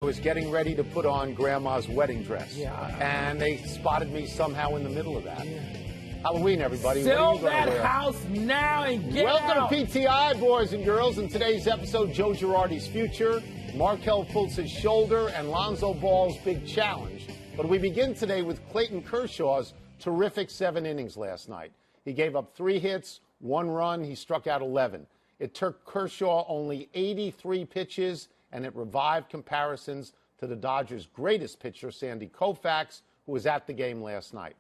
was getting ready to put on Grandma's wedding dress. Yeah. And they spotted me somehow in the middle of that. Yeah. Halloween, everybody. Sell what are you that wear? house now and get Welcome out. to PTI, boys and girls. In today's episode, Joe Girardi's future, Markelle Fultz's shoulder, and Lonzo Ball's big challenge. But we begin today with Clayton Kershaw's terrific 7 innings last night. He gave up 3 hits, 1 run. He struck out 11. It took Kershaw only 83 pitches, and it revived comparisons to the Dodgers' greatest pitcher, Sandy Koufax, who was at the game last night.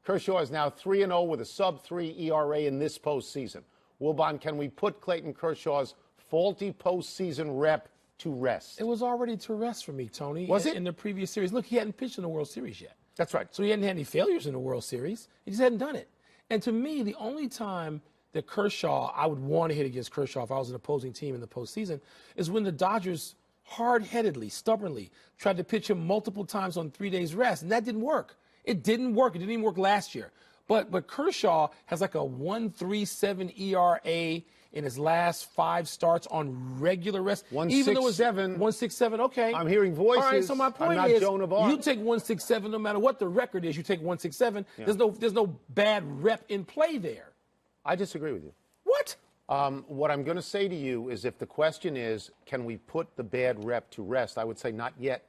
Kershaw is now 3-0 with a sub-3 ERA in this postseason. Wilbon, can we put Clayton Kershaw's faulty postseason rep to rest? It was already to rest for me, Tony. Was it? In the previous series. Look, he hadn't pitched in the World Series yet. That's right. So he hadn't had any failures in the World Series. He just hadn't done it. And to me, the only time that Kershaw, I would want to hit against Kershaw if I was an opposing team in the postseason, is when the Dodgers hard-headedly, stubbornly tried to pitch him multiple times on 3 days rest, and that didn't work. It didn't work. It didn't even work last year. But Kershaw has like a 1.37 ERA in his last 5 starts on regular rest. 1.67. 1.67. Okay. I'm hearing voices. All right. So my point I'm not is, Joan of Arc. you take 1.67 no matter what the record is. You take 1.67. Yeah. There's no bad rep in play there. I disagree with you. What? What I'm going to say to you is, if the question is, can we put the bad rep to rest, I would say not yet.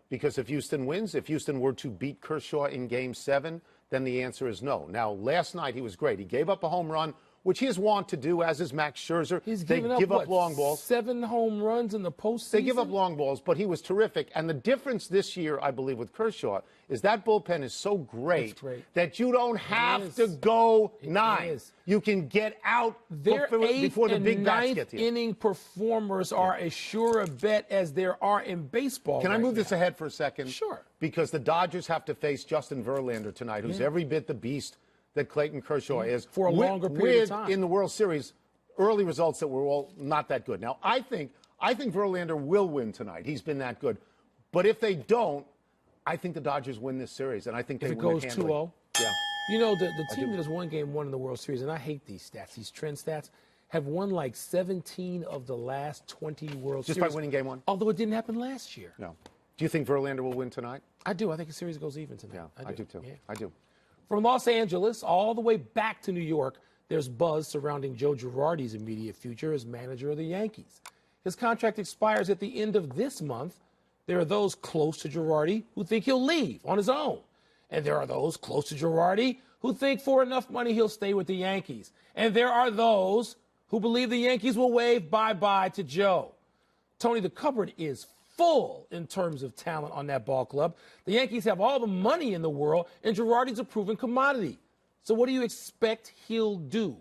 Because if Houston wins, if Houston were to beat Kershaw in Game 7, then the answer is no. Now, last night he was great. He gave up a home run, which he is wont to do, as is Max Scherzer. They give up long balls. 7 home runs in the postseason? They give up long balls, but he was terrific. And the difference this year, I believe, with Kershaw is that bullpen is so great that you don't have to go 9. You can get out before the big bats get to you. Their 8th and 9th inning performers are as sure a bet as there are in baseball. Can I move this ahead for a second? Sure. Because the Dodgers have to face Justin Verlander tonight, who's every bit the beast that Clayton Kershaw is. For a longer period of time. In the World Series, early results that were all not that good. Now, I think Verlander will win tonight. He's been that good. But if they don't, I think the Dodgers win this series, and I think they win it handily. If it goes 2-0? Yeah. You know, the team that has won Game 1 in the World Series, and I hate these stats, these trend stats, have won like 17 of the last 20 World Series. Just by winning Game 1? Although it didn't happen last year. No. Do you think Verlander will win tonight? I do. I think the series goes even tonight. Yeah, I do too. Yeah. I do. From Los Angeles all the way back to New York, there's buzz surrounding Joe Girardi's immediate future as manager of the Yankees. His contract expires at the end of this month. There are those close to Girardi who think he'll leave on his own. And there are those close to Girardi who think for enough money he'll stay with the Yankees. And there are those who believe the Yankees will wave bye-bye to Joe. Tony, the cupboard is full in terms of talent on that ball club. The Yankees have all the money in the world, and Girardi's a proven commodity. So what do you expect he'll do?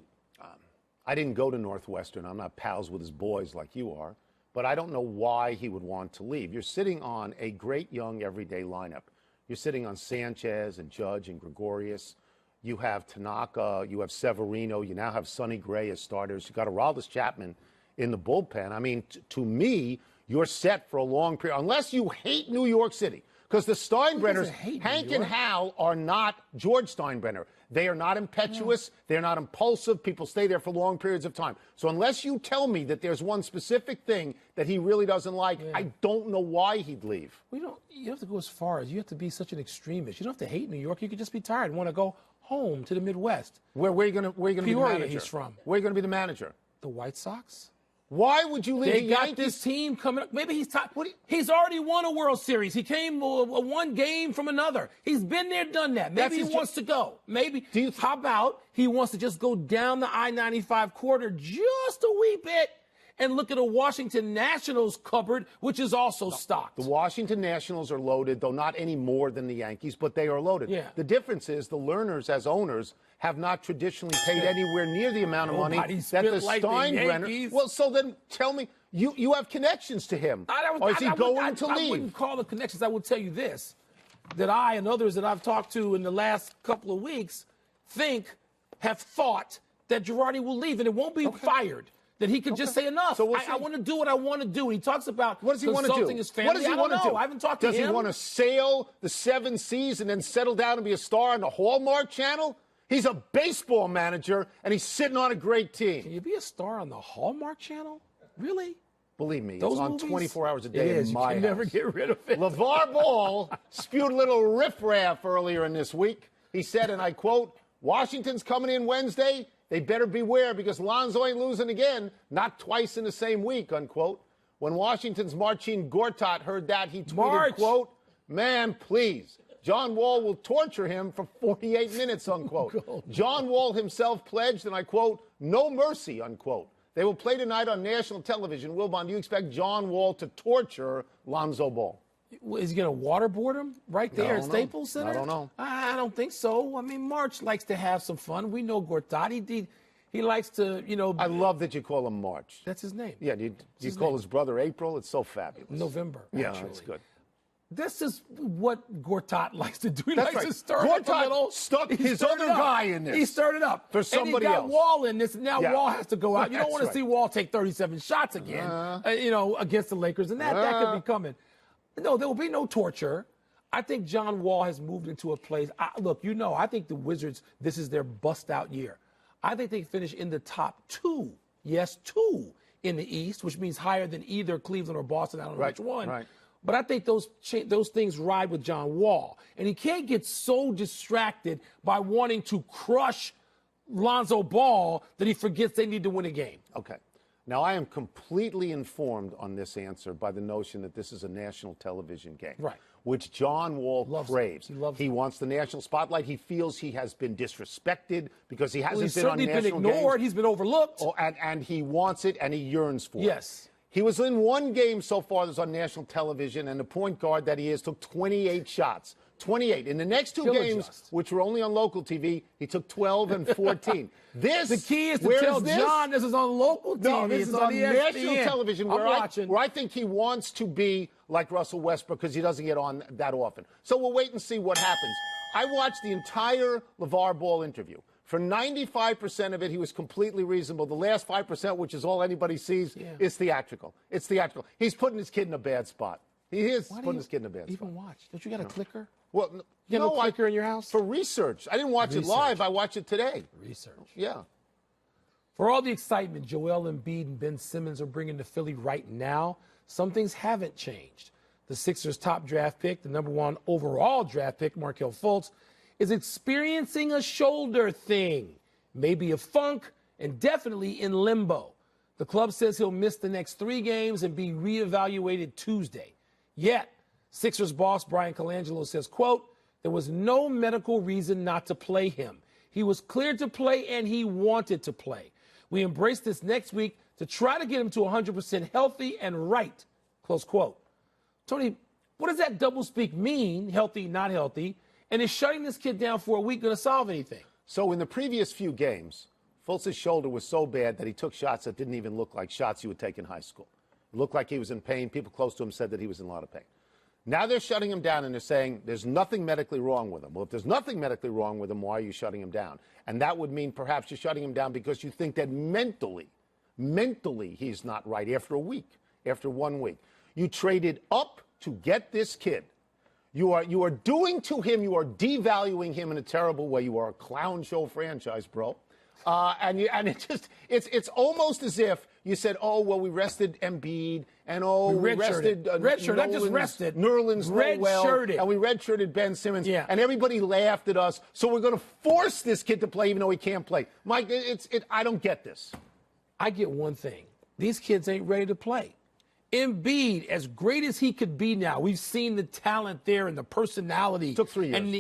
I didn't go to Northwestern. I'm not pals with his boys like you are. But I don't know why he would want to leave. You're sitting on a great young everyday lineup. You're sitting on Sanchez and Judge and Gregorius. You have Tanaka. You have Severino. You now have Sonny Gray as starters. You've got Aroldis Chapman in the bullpen. I mean, to me, you're set for a long period, unless you hate New York City. Because the Steinbrenners, Hank and Hal, are not George Steinbrenner. They are not impetuous. They're not impulsive. People stay there for long periods of time. So unless you tell me that there's one specific thing that he really doesn't like, I don't know why he'd leave. Well, you don't have to go as far as you have to be such an extremist. You don't have to hate New York. You could just be tired and want to go home to the Midwest. Where are you going to be the manager? He's from. Where are you going to be the manager? The White Sox. Why would you leave the Yankees? They got this team coming up. Maybe he's tired. He's already won a World Series. He came one game from another. He's been there, done that. Maybe he wants to go. Maybe. How about he wants to just go down the I-95 corridor just a wee bit and look at a Washington Nationals cupboard, which is also stocked. The Washington Nationals are loaded, though not any more than the Yankees, but they are loaded. Yeah. The difference is the Lerners, as owners, have not traditionally paid anywhere near the amount of money that the Steinbrenner. Well, so then tell me, you have connections to him. Or is he going to leave? I wouldn't call the connections. I would tell you this, that I and others that I've talked to in the last couple of weeks have thought that Girardi will leave, and it won't be fired. That he could just say enough. So I want to do what I want to do. He talks about what does he want to do? His family. What does he want to do? I haven't talked to him. Does he want to sail the 7 seas and then settle down and be a star on the Hallmark Channel? He's a baseball manager, and he's sitting on a great team. Can you be a star on the Hallmark Channel? Really? Believe me, Those it's on movies? 24 hours a It day is. in my You can never house. get rid of it. LeVar Ball spewed a little riffraff earlier in this week. He said, and I quote, "Washington's coming in Wednesday. They better beware because Lonzo ain't losing again, not twice in the same week," unquote. When Washington's Marcin Gortat heard that, he tweeted, quote, "Man, please. John Wall will torture him for 48 minutes," unquote. John Wall himself pledged, and I quote, "No mercy," unquote. They will play tonight on national television. Wilbon, do you expect John Wall to torture Lonzo Ball? Is he going to waterboard him right there at Staples Center? I don't know. I don't think so. I mean, March likes to have some fun. We know Gortat. He likes to, I love that you call him March. That's his name. Yeah, do you call his brother April? It's so fabulous. November. Yeah, actually. that's good. This is what Gortat likes to do. He That's likes right. to stir it up a little. Stuck He his stirred other it up. guy in this. He stirred it up. For somebody and he got else. Wall in this. Now Yeah. Wall has to go out. You don't That's want to right. see Wall take 37 shots again, against the Lakers. And that could be coming. No, there will be no torture. I think John Wall has moved into a place. Look, I think the Wizards, this is their bust-out year. I think they finish in the top two. Yes, two in the East, which means higher than either Cleveland or Boston. I don't know which one. Right. But I think those things ride with John Wall. And he can't get so distracted by wanting to crush Lonzo Ball that he forgets they need to win a game. Okay. Now, I am completely informed on this answer by the notion that this is a national television game. Right. Which John Wall craves. He loves He wants the national spotlight. He feels he has been disrespected because he hasn't He's been on certainly national been ignored. games. He's been overlooked. Oh, and he wants it and he yearns for it. Yes. He was in one game so far that's on national television, and the point guard that he is took 28 shots. 28. In the next two games, which were only on local TV, he took 12 and 14. The key is to tell John this is on local TV. No, this it's is on ESPN. national television where watching. I think he wants to be like Russell Westbrook because he doesn't get on that often. So we'll wait and see what happens. I watched the entire LeVar Ball interview. For 95% of it, he was completely reasonable. The last 5%, which is all anybody sees, is theatrical. It's theatrical. He's putting his kid in a bad spot. He is putting his kid in a bad spot. Even watch? Don't you got a clicker? Well, You have a clicker in your house? For research. I didn't watch it live. I watched it today. Research. Yeah. For all the excitement Joel Embiid and Ben Simmons are bringing to Philly right now, some things haven't changed. The Sixers' top draft pick, the number one overall draft pick, Markelle Fultz, is experiencing a shoulder thing, maybe a funk, and definitely in limbo. The club says he'll miss the next 3 games and be reevaluated Tuesday. Yet, Sixers boss Brian Colangelo says, quote, "There was no medical reason not to play him. He was cleared to play and he wanted to play. We embrace this next week to try to get him to 100% healthy and right," close quote. Tony, what does that doublespeak mean, healthy, not healthy? And is shutting this kid down for a week going to solve anything? So in the previous few games, Fultz's shoulder was so bad that he took shots that didn't even look like shots you would take in high school. It looked like he was in pain. People close to him said that he was in a lot of pain. Now they're shutting him down and they're saying there's nothing medically wrong with him. Well, if there's nothing medically wrong with him, why are you shutting him down? And that would mean perhaps you're shutting him down because you think that mentally he's not right after a week, after 1 week. You traded up to get this kid. You are doing to him, you are devaluing him in a terrible way. You are a clown show franchise, bro. It's almost as if you said, oh, well, we rested Embiid, and we rested redshirted, not just rested. Nerlens redshirted, and we redshirted Ben Simmons, yeah. And everybody laughed at us. So we're going to force this kid to play even though he can't play. Mike, I don't get this. I get one thing. These kids ain't ready to play. Embiid, as great as he could be now, we've seen the talent there and the personality. Took 3 years. And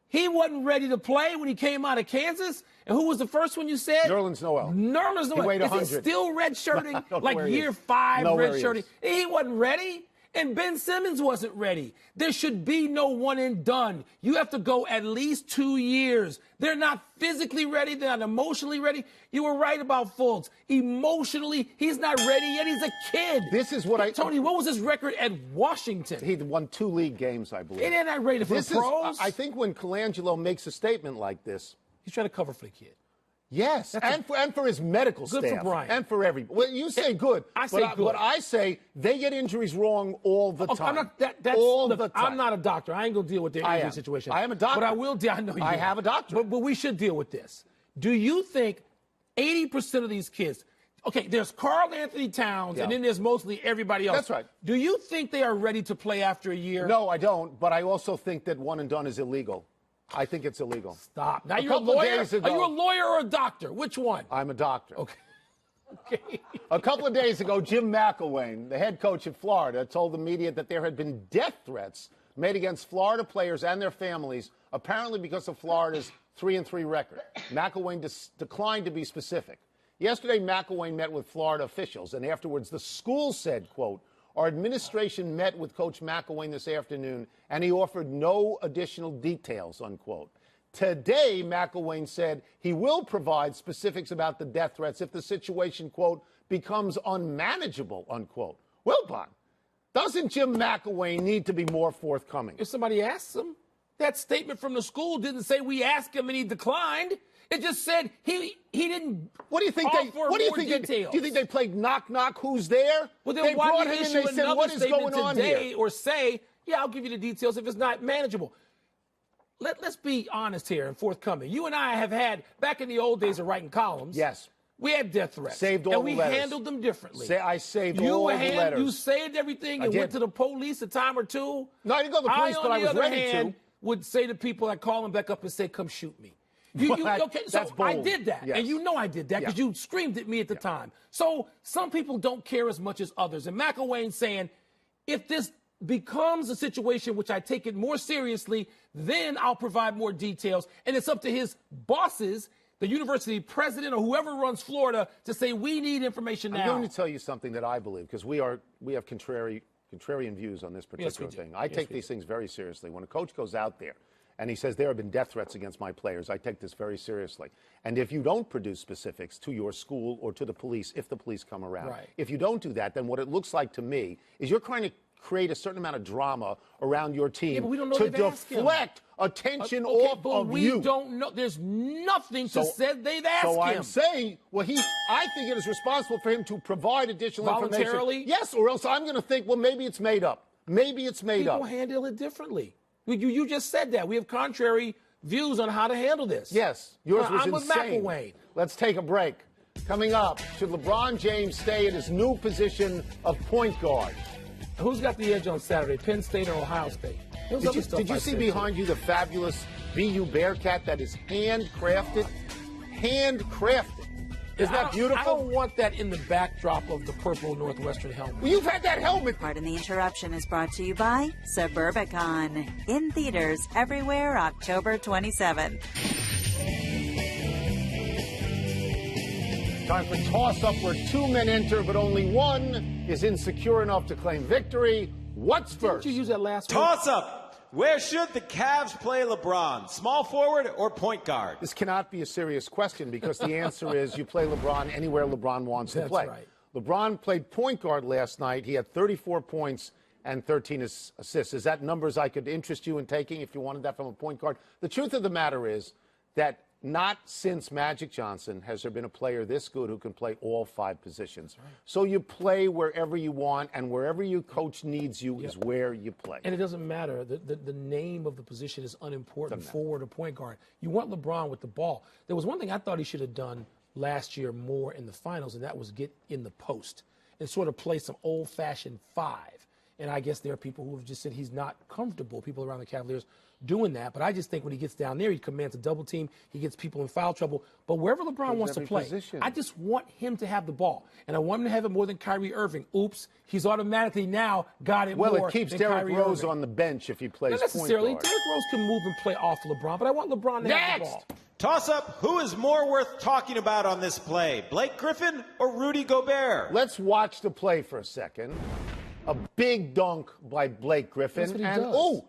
he wasn't ready to play when he came out of Kansas. And who was the first one you said? Nerlens Noel. Nerlens Noel. He weighed 100. Is he still redshirting? Like year 5 5 redshirting? He wasn't ready. And Ben Simmons wasn't ready. There should be no one and done. You have to go at least 2 years. They're not physically ready. They're not emotionally ready. You were right about Fultz. Emotionally, he's not ready yet. He's a kid. This is what Tony, what was his record at Washington? He won 2 league games, I believe. And they're not ready for the pros. I think when Colangelo makes a statement like this, he's trying to cover for the kid. Yes, and for his medical staff. Good for Brian. And for everybody. Well, you say good. I say good. But I say they get injuries wrong all the time. Look, I'm not a doctor. I ain't going to deal with their injury situation. I am a doctor. But I will deal. I know you I have a doctor. But we should deal with this. Do you think 80% of these kids, Okay, there's Karl Anthony Towns, and then there's mostly everybody else. That's right. Do you think they are ready to play after a year? No, I don't. But I also think that one and done is illegal. I think it's illegal. Stop. Now, you're a lawyer? Are you a lawyer or a doctor? Which one? I'm a doctor. Okay. Okay. A couple of days ago, Jim McElwain, the head coach at Florida, told the media that there had been death threats made against Florida players and their families, apparently because of Florida's 3-3 record. McElwain declined to be specific. Yesterday, McElwain met with Florida officials, and afterwards the school said, quote, "Our administration met with Coach McElwain this afternoon, and he offered no additional details," unquote. Today, McElwain said he will provide specifics about the death threats if the situation, quote, "becomes unmanageable," unquote. Well, Bon, doesn't Jim McElwain need to be more forthcoming? If somebody asks him, that statement from the school didn't say we asked him and he declined. It just said he didn't. What do you think offer What do you more think? Details. Do you think they played knock knock? Who's there? Well, then they why brought did him they in. issue They said, another "What is statement going on today?" here? Or say, "Yeah, I'll give you the details if it's not manageable." Let's be honest here and forthcoming. You and I have had, back in the old days of writing columns. Yes. We had death threats. Saved all and the we letters. handled them differently. I saved all the letters. You saved everything and went to the police a time or two. No, I didn't go to the police, but I was ready to. Would say to people, I call them back up and say, "Come shoot me." Okay, so that's bold. I did that, Yes. and you know I did that because you screamed at me at the time. So some people don't care as much as others. And McElwain saying, if this becomes a situation which I take it more seriously, then I'll provide more details. And it's up to his bosses, the university president or whoever runs Florida, to say we need information now. I'm going to tell you something that I believe, because we have contrarian views on this particular thing. I take these things very seriously. When a coach goes out there and he says there have been death threats against my players, I take this very seriously. And if you don't produce specifics to your school or to the police, if the police come around, if you don't do that, then what it looks like to me is you're trying to create a certain amount of drama around your team to deflect attention off of you. We don't know. There's nothing to say they've asked him. So I'm saying, I think it is responsible for him to provide additional information. Voluntarily? Yes, or else I'm going to think, well, maybe it's made up. Maybe it's made up. People handle it differently. You just said that. We have contrary views on how to handle this. Yes, yours was I'm insane. with McElwain. Let's take a break. Coming up, should LeBron James stay in his new position of point guard? Who's got the edge on Saturday, Penn State or Ohio State? Did you see behind you the fabulous BU Bearcat that is handcrafted? Handcrafted. Isn't that beautiful? I don't want that in the backdrop of the purple Northwestern helmet. Well, you've had that helmet. Pardon the Interruption is brought to you by Suburbicon. In theaters everywhere, October 27th. Time for toss-up where two men enter, but only one is insecure enough to claim victory. What's first? Did you use that last one? Toss-up. Where should the Cavs play LeBron? Small forward or point guard? This cannot be a serious question because the answer is you play LeBron anywhere LeBron wants to play. Right. LeBron played point guard last night. He had 34 points and 13 assists. Is that numbers I could interest you in taking if you wanted that from a point guard? The truth of the matter is that not since Magic Johnson has there been a player this good who can play all five positions. Right. So you play wherever you want, and wherever your coach needs you is where you play. And it doesn't matter. The name of the position is unimportant, forward or point guard. You want LeBron with the ball. There was one thing I thought he should have done last year more in the finals, and that was get in the post and sort of play some old-fashioned five. And I guess there are people who have just said he's not comfortable, people around the Cavaliers, doing that. But I just think when he gets down there, he commands a double team. He gets people in foul trouble. But wherever LeBron wants to play, I just want him to have the ball. And I want him to have it more than Kyrie Irving. Oops, he's automatically now got it more than Kyrie Irving. Well, it keeps Derrick Rose on the bench if he plays point guard. Not necessarily. Derrick Rose can move and play off LeBron, but I want LeBron to have the ball. Toss-up, who is more worth talking about on this play, Blake Griffin or Rudy Gobert? Let's watch the play for a second. A big dunk by Blake Griffin. That's what he does.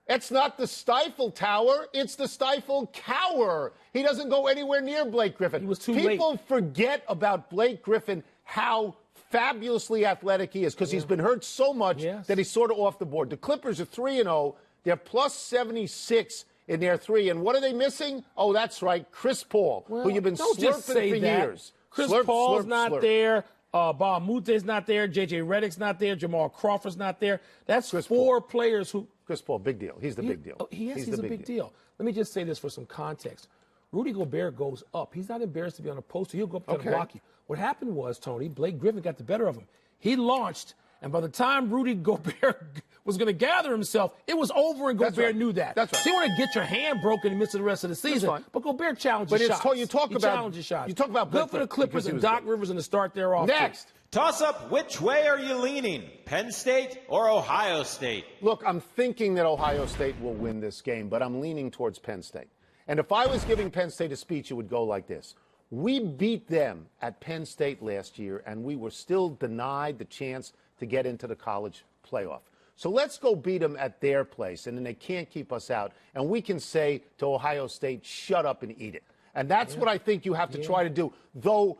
It's not the Stifle Tower, it's the Stifle Cower. He doesn't go anywhere near Blake Griffin. He was too late. People forget about Blake Griffin, how fabulously athletic he is, because he's been hurt so much that he's sort of off the board. The Clippers are 3-0. They're plus 76 in their three. And what are they missing? Oh, that's right, Chris Paul, who you've been slurping for years. Chris Paul's not there. Bob Mute's not there. J.J. Redick's not there. Jamal Crawford's not there. That's four players who. Chris Paul, big deal. He's the big deal. He's a big deal. Let me just say this for some context. Rudy Gobert goes up. He's not embarrassed to be on a poster. He'll go up there and block you. What happened was, Tony, Blake Griffin got the better of him. He launched, and by the time Rudy Gobert was going to gather himself, it was over, and Gobert knew that. That's right. So you want to get your hand broken and miss the rest of the season. But Gobert challenges shots. But you talk about shots. You talk about good for the Clippers and Doc Rivers and to start their off. Next. Toss up, which way are you leaning? Penn State or Ohio State? Look, I'm thinking that Ohio State will win this game, but I'm leaning towards Penn State. And if I was giving Penn State a speech, it would go like this. We beat them at Penn State last year, and we were still denied the chance to get into the college playoff. So let's go beat them at their place, and then they can't keep us out. And we can say to Ohio State, shut up and eat it. And that's what I think you have to try to do, though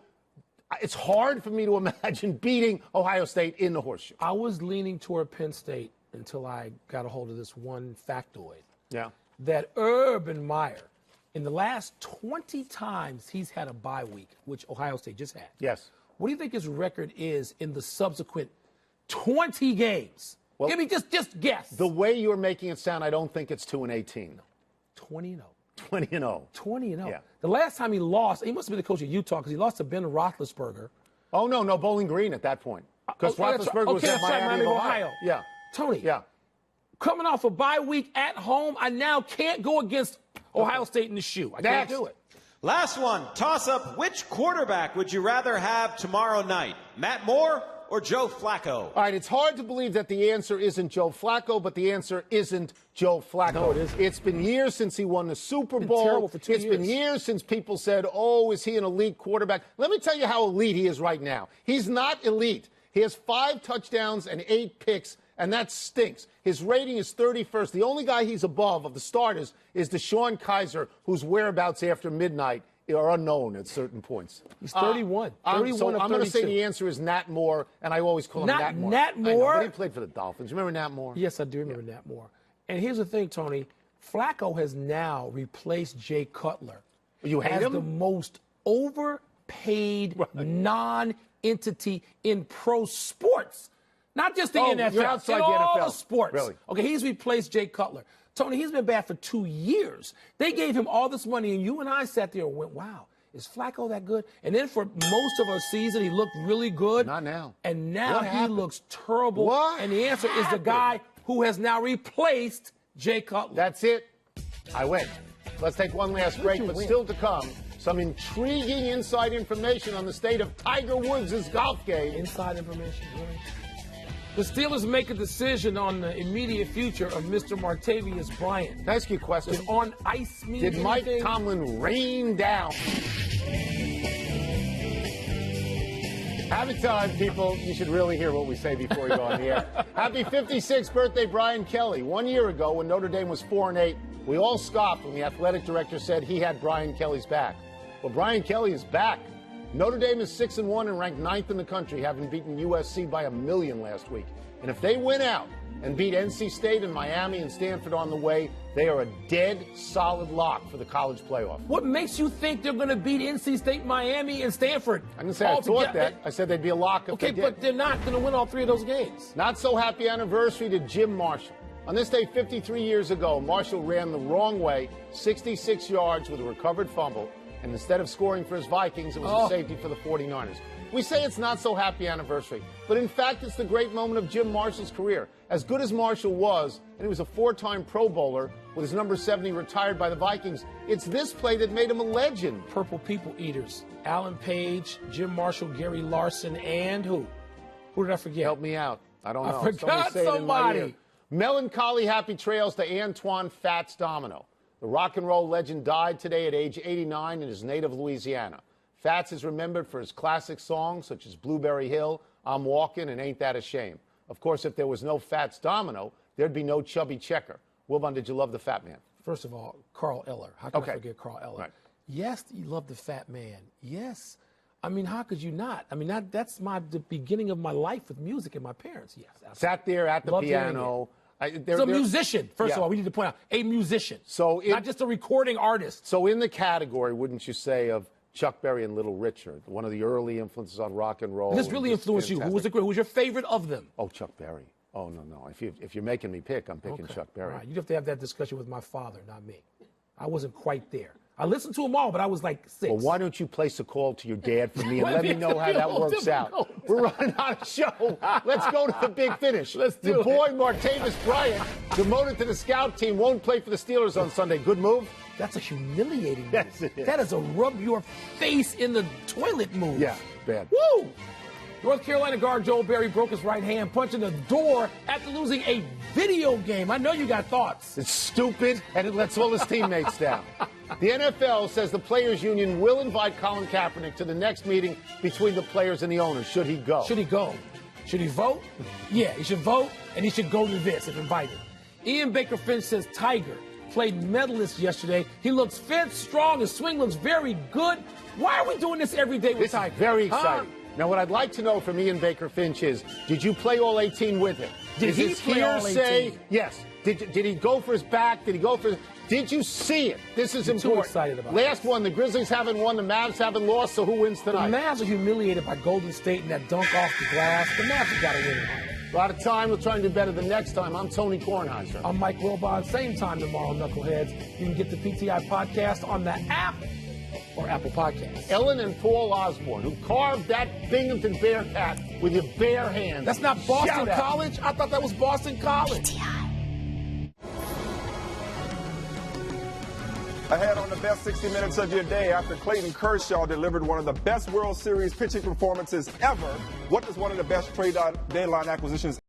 it's hard for me to imagine beating Ohio State in the horseshoe. I was leaning toward Penn State until I got a hold of this one factoid. Yeah. That Urban Meyer, in the last 20 times he's had a bye week, which Ohio State just had. Yes. What do you think his record is in the subsequent 20 games? Well, Give me just guess. The way you're making it sound, I don't think it's 2-18. 20-0. 20-0. 20-0. Yeah. The last time he lost, he must have been the coach of Utah because he lost to Ben Roethlisberger. Oh, no, Bowling Green at that point. Because Roethlisberger was at Miami, Ohio. Yeah. Tony. Yeah. Coming off a bye week at home, I now can't go against Ohio State in the shoe. I can't do it. Last one, toss up, which quarterback would you rather have tomorrow night? Matt Moore or Joe Flacco? All right, it's hard to believe that the answer isn't Joe Flacco, but the answer isn't Joe Flacco. No, it isn't. It's been years since he won the Super Bowl. Terrible for 2 years. It's been years since people said, oh, is he an elite quarterback? Let me tell you how elite he is right now. He's not elite. He has 5 touchdowns and 8 picks, and that stinks. His rating is 31st. The only guy he's above of the starters is DeShone Kizer, whose whereabouts after midnight are unknown at certain points. He's 31. 31 so of I'm going to 32. say the answer is Nat Moore, and I always call him Nat Moore. Nat I know, Moore? but he played for the Dolphins. Remember Nat Moore? Yes, I do remember Nat Moore. And here's the thing, Tony. Flacco has now replaced Jay Cutler You hate as him? the most overpaid non-entity in pro sports. Not just the NFL, you're outside in the all NFL. the sports. Really? Okay, he's replaced Jay Cutler. Tony, he's been bad for 2 years. They gave him all this money, and you and I sat there and went, wow, is Flacco that good? And then for most of our season, he looked really good. Not now. And now What he happened? looks terrible. What and the answer is the guy who has now replaced Jay Cutler. That's it. I win. Let's take one last break, you but win? still to come, some intriguing inside information on the state of Tiger Woods' golf game. Inside information, really. The Steelers make a decision on the immediate future of Mr. Martavius Bryant. Can I ask you a question? Does on ice mean Did Mike anything? Tomlin rain down? Have a time, people. You should really hear what we say before you go on the air. Happy 56th birthday, Brian Kelly. 1 year ago, when Notre Dame was 4-8, we all scoffed when the athletic director said he had Brian Kelly's back. Well, Brian Kelly is back. Notre Dame is 6-1 and ranked 9th in the country, having beaten USC by 1 million last week. And if they win out and beat NC State and Miami and Stanford on the way, they are a dead, solid lock for the college playoff. What makes you think they're going to beat NC State, Miami, and Stanford? I didn't say I thought that. I said they'd be a lock if Okay, they did. but they're not going to win all 3 of those games. Not so happy anniversary to Jim Marshall. On this day 53 years ago, Marshall ran the wrong way, 66 yards with a recovered fumble, and instead of scoring for his Vikings, it was a safety for the 49ers. We say it's not so happy anniversary, but in fact, it's the great moment of Jim Marshall's career. As good as Marshall was, and he was a 4-time Pro Bowler, with his number 70 retired by the Vikings, it's this play that made him a legend. Purple People Eaters. Alan Page, Jim Marshall, Gary Larson, and who? Who did I forget? Help me out. I don't know. I forgot Say it in my somebody. ear. Melancholy happy trails to Antoine Fats Domino. The rock and roll legend died today at age 89 in his native Louisiana. Fats is remembered for his classic songs such as Blueberry Hill, I'm Walking, and Ain't That a Shame. Of course, if there was no Fats Domino, there'd be no Chubby Checker. Wilbon, did you love the Fat Man? First of all, Carl Eller. How can I forget Carl Eller? Right. Yes, you love the Fat Man. Yes. I mean, how could you not? I mean, that's the beginning of my life with music and my parents. Yes. Absolutely. Sat there at the Loved hearing piano. He's a musician, first of all. We need to point out, a musician. So not just a recording artist. So in the category, wouldn't you say, of Chuck Berry and Little Richard, one of the early influences on rock and roll? This really influenced you. Who was your favorite of them? Oh, Chuck Berry. Oh, no. If you're making me pick, I'm picking Chuck Berry. All right. You'd have to have that discussion with my father, not me. I wasn't quite there. I listened to them all, but I was like 6. Well, why don't you place a call to your dad for me and let me know how that works out? We're running out of show. Let's go to the big finish. Let's do Your it. boy, Martavis Bryant, demoted to the scout team, won't play for the Steelers on Sunday. Good move? That's a humiliating move. Yes, it is. That is a rub your face in the toilet move. Yeah, bad. Woo! North Carolina guard Joel Berry broke his right hand, punching the door after losing a video game. I know you got thoughts. It's stupid, and it lets all his teammates down. The NFL says the Players Union will invite Colin Kaepernick to the next meeting between the players and the owners. Should he go? Should he go? Should he vote? Yeah, he should vote, and he should go to this if invited. Ian Baker Finch says Tiger played medalist yesterday. He looks fit, strong, his swing looks very good. Why are we doing this every day with This Tiger? is very Huh? exciting. Now, what I'd like to know from Ian Baker Finch is, did you play all 18 with him? Did Is he his play all hearsay? 18? Yes. Did he go for his back? Did he go for his... Did you see it? This is I'm too important. excited about Last this. one, the Grizzlies haven't won, the Mavs haven't lost, so who wins The tonight? Mavs are humiliated by Golden State and that dunk off the glass. The Mavs have got to win tonight. A lot of time. We'll try and do better the next time. I'm Tony Kornheiser. I'm Mike Wilbon. Same time tomorrow, Knuckleheads. You can get the PTI podcast on the app or Apple Podcasts. Ellen and Paul Osborne, who carved that Binghamton Bearcat with your bare hands. That's not Boston Shout out. College? I thought that was Boston College. Ahead on the best 60 minutes of your day after Clayton Kershaw delivered one of the best World Series pitching performances ever. What does one of the best trade deadline acquisitions